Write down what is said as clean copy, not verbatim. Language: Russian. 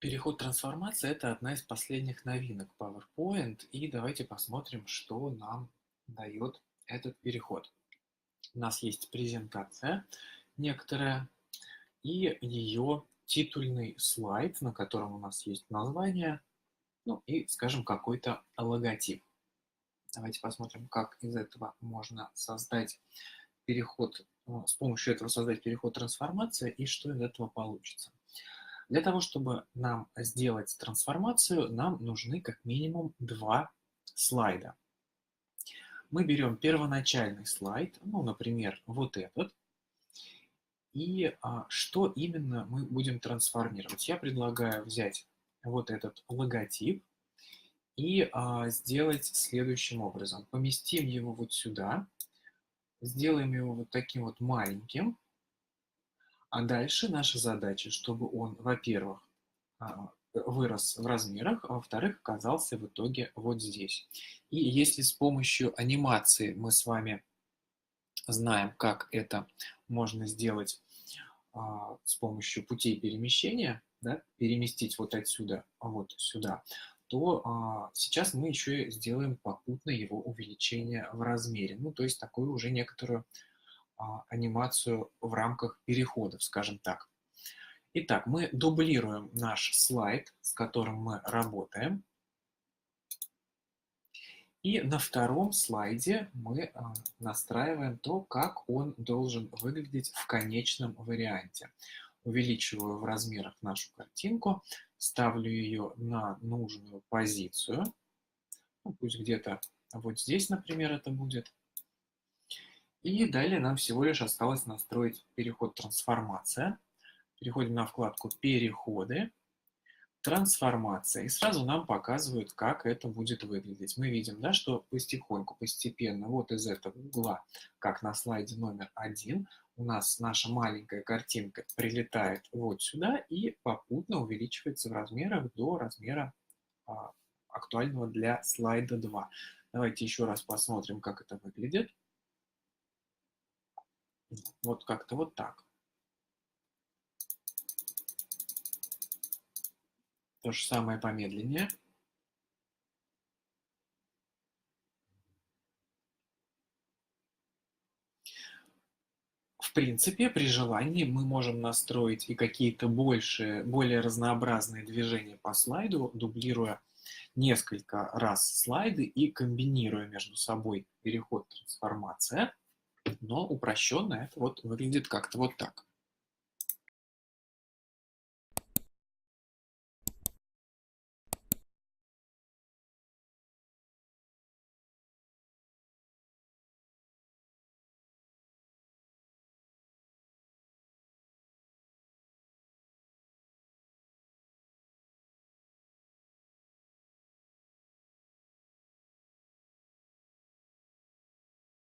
Переход трансформации — это одна из последних новинок PowerPoint, и давайте посмотрим, что нам дает этот переход. У нас есть презентация некоторая и ее титульный слайд, на котором у нас есть название, ну и, скажем, какой-то логотип. Давайте посмотрим, как из этого можно создать переход, с помощью этого создать переход трансформации и что из этого получится. Для того, чтобы нам сделать трансформацию, нам нужны как минимум два слайда. Мы берем первоначальный слайд, ну, например, вот этот, и что именно мы будем трансформировать. Я предлагаю взять вот этот логотип и сделать следующим образом. Поместим его вот сюда, сделаем его вот таким вот маленьким, а дальше наша задача, чтобы он, во-первых, вырос в размерах, а во-вторых, оказался в итоге вот здесь. И если с помощью анимации мы с вами знаем, как это можно сделать с помощью путей перемещения, да, переместить вот отсюда вот сюда, то сейчас мы еще и сделаем попутно его увеличение в размере. Ну, то есть такую уже некоторую анимацию в рамках переходов, скажем так. Итак, мы дублируем наш слайд, с которым мы работаем. И на втором слайде мы настраиваем то, как он должен выглядеть в конечном варианте. Увеличиваю в размерах нашу картинку, ставлю ее на нужную позицию. Ну, пусть где-то вот здесь, например, это будет. И далее нам всего лишь осталось настроить переход трансформация. Переходим на вкладку «Переходы», «Трансформация». И сразу нам показывают, как это будет выглядеть. Мы видим, да, что потихоньку, постепенно, вот из этого угла, как на слайде номер 1, у нас наша маленькая картинка прилетает вот сюда и попутно увеличивается в размерах до размера актуального для слайда 2. Давайте еще раз посмотрим, как это выглядит. Вот как-то вот так. То же самое помедленнее. В принципе, при желании мы можем настроить и какие-то более разнообразные движения по слайду, дублируя несколько раз слайды и комбинируя между собой переход трансформация, но упрощенно это вот выглядит как-то вот так.